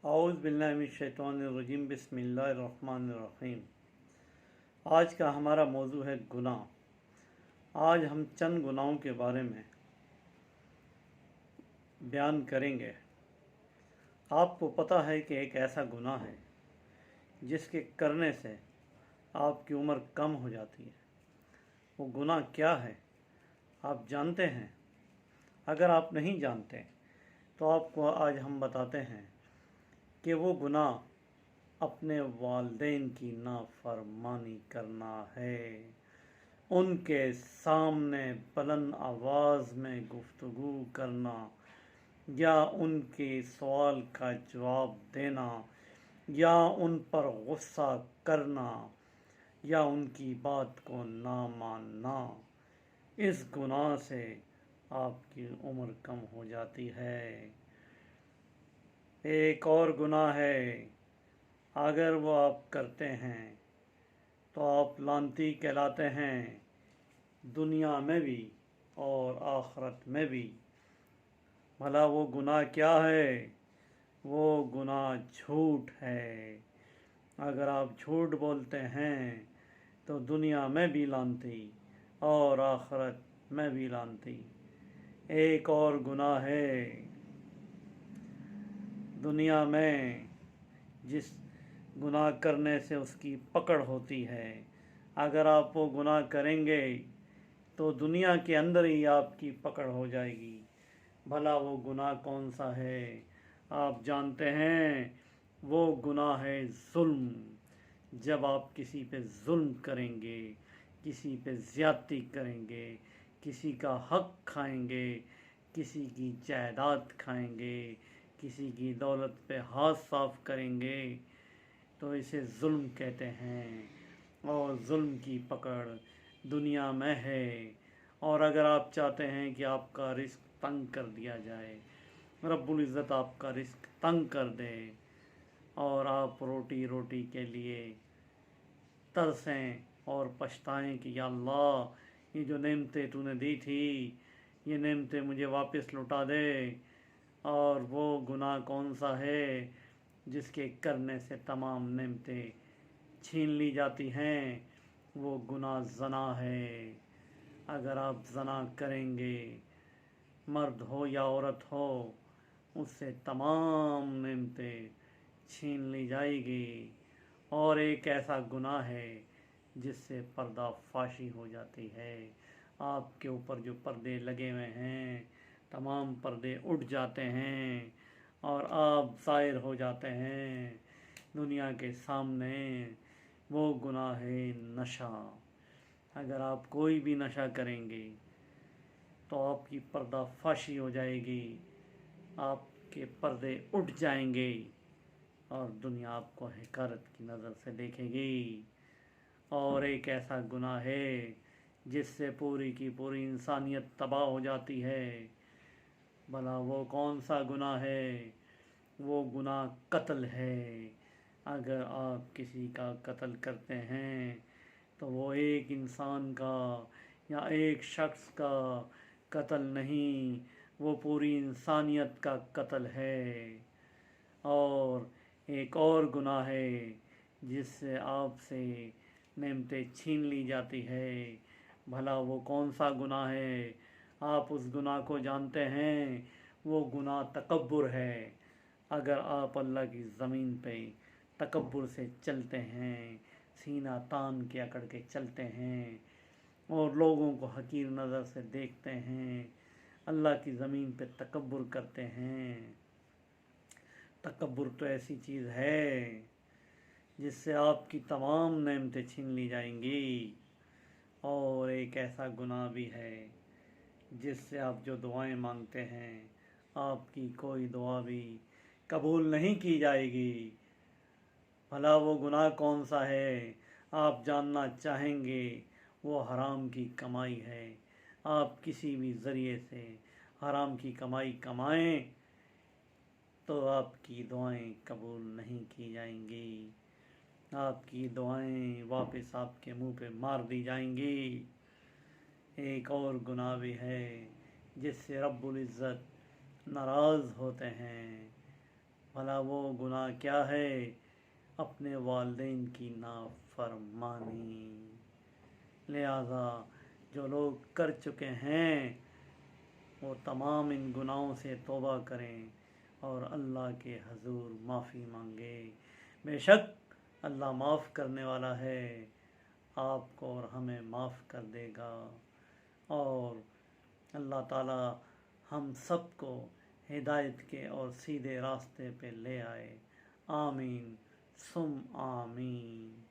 اعوذ باللہ من الشیطان الرجیم بسم اللہ الرحمن الرحیم۔ آج کا ہمارا موضوع ہے گناہ۔ آج ہم چند گناہوں کے بارے میں بیان کریں گے۔ آپ کو پتہ ہے کہ ایک ایسا گناہ ہے جس کے کرنے سے آپ کی عمر کم ہو جاتی ہے۔ وہ گناہ کیا ہے آپ جانتے ہیں؟ اگر آپ نہیں جانتے تو آپ کو آج ہم بتاتے ہیں کہ وہ گناہ اپنے والدین کی نافرمانی کرنا ہے، ان کے سامنے بلند آواز میں گفتگو کرنا، یا ان کے سوال کا جواب دینا، یا ان پر غصہ کرنا، یا ان کی بات کو نہ ماننا۔ اس گناہ سے آپ کی عمر کم ہو جاتی ہے۔ ایک اور گناہ ہے، اگر وہ آپ کرتے ہیں تو آپ لعنتی کہلاتے ہیں، دنیا میں بھی اور آخرت میں بھی۔ بھلا وہ گناہ کیا ہے؟ وہ گناہ جھوٹ ہے۔ اگر آپ جھوٹ بولتے ہیں تو دنیا میں بھی لعنتی اور آخرت میں بھی لعنتی۔ ایک اور گناہ ہے، دنیا میں جس گناہ کرنے سے اس کی پکڑ ہوتی ہے، اگر آپ وہ گناہ کریں گے تو دنیا کے اندر ہی آپ کی پکڑ ہو جائے گی۔ بھلا وہ گناہ کون سا ہے آپ جانتے ہیں؟ وہ گناہ ہے ظلم۔ جب آپ کسی پہ ظلم کریں گے، کسی پہ زیادتی کریں گے، کسی کا حق کھائیں گے، کسی کی جائیداد کھائیں گے، کسی کی دولت پہ ہاتھ صاف کریں گے، تو اسے ظلم کہتے ہیں۔ اور ظلم کی پکڑ دنیا میں ہے۔ اور اگر آپ چاہتے ہیں کہ آپ کا رزق تنگ کر دیا جائے، رب العزت آپ کا رزق تنگ کر دے اور آپ روٹی کے لیے ترسیں اور پچھتائیں کہ یا اللہ، یہ جو نعمتیں تو نے دی تھی، یہ نعمتیں مجھے واپس لوٹا دے۔ اور وہ گناہ کون سا ہے جس کے کرنے سے تمام نعمتیں چھین لی جاتی ہیں؟ وہ گناہ زنا ہے۔ اگر آپ زنا کریں گے، مرد ہو یا عورت ہو، اس سے تمام نعمتیں چھین لی جائے گی۔ اور ایک ایسا گناہ ہے جس سے پردہ فاشی ہو جاتی ہے۔ آپ کے اوپر جو پردے لگے ہوئے ہیں، تمام پردے اٹھ جاتے ہیں اور آپ ظاہر ہو جاتے ہیں دنیا کے سامنے۔ وہ گناہ ہے نشہ۔ اگر آپ کوئی بھی نشہ کریں گے تو آپ کی پردہ فاشی ہو جائے گی، آپ کے پردے اٹھ جائیں گے اور دنیا آپ کو حقارت کی نظر سے دیکھے گی۔ اور ایک ایسا گناہ ہے جس سے پوری کی پوری انسانیت تباہ ہو جاتی ہے۔ بھلا وہ کون سا گناہ ہے؟ وہ گناہ قتل ہے۔ اگر آپ کسی کا قتل کرتے ہیں تو وہ ایک انسان کا یا ایک شخص کا قتل نہیں، وہ پوری انسانیت کا قتل ہے۔ اور ایک اور گناہ ہے جس سے آپ سے نعمتیں چھین لی جاتی ہے۔ بھلا وہ کون سا گناہ ہے؟ آپ اس گناہ کو جانتے ہیں؟ وہ گناہ تکبر ہے۔ اگر آپ اللہ کی زمین پہ تکبر سے چلتے ہیں، سینہ تان کے اکڑ کے چلتے ہیں اور لوگوں کو حقیر نظر سے دیکھتے ہیں، اللہ کی زمین پہ تکبر کرتے ہیں، تکبر تو ایسی چیز ہے جس سے آپ کی تمام نعمتیں چھین لی جائیں گی۔ اور ایک ایسا گناہ بھی ہے جس سے آپ جو دعائیں مانگتے ہیں، آپ کی کوئی دعا بھی قبول نہیں کی جائے گی۔ بھلا وہ گناہ کون سا ہے آپ جاننا چاہیں گے؟ وہ حرام کی کمائی ہے۔ آپ کسی بھی ذریعے سے حرام کی کمائی کمائیں تو آپ کی دعائیں قبول نہیں کی جائیں گی، آپ کی دعائیں واپس آپ کے منہ پہ مار دی جائیں گی۔ ایک اور گناہ بھی ہے جس سے رب العزت ناراض ہوتے ہیں، بھلا وہ گناہ کیا ہے؟ اپنے والدین کی نافرمانی۔ لہذا جو لوگ کر چکے ہیں وہ تمام ان گناہوں سے توبہ کریں اور اللہ کے حضور معافی مانگے۔ بے شک اللہ معاف کرنے والا ہے، آپ کو اور ہمیں معاف کر دے گا، اور اللہ تعالی ہم سب کو ہدایت کے اور سیدھے راستے پہ لے آئے۔ آمین ثم آمین۔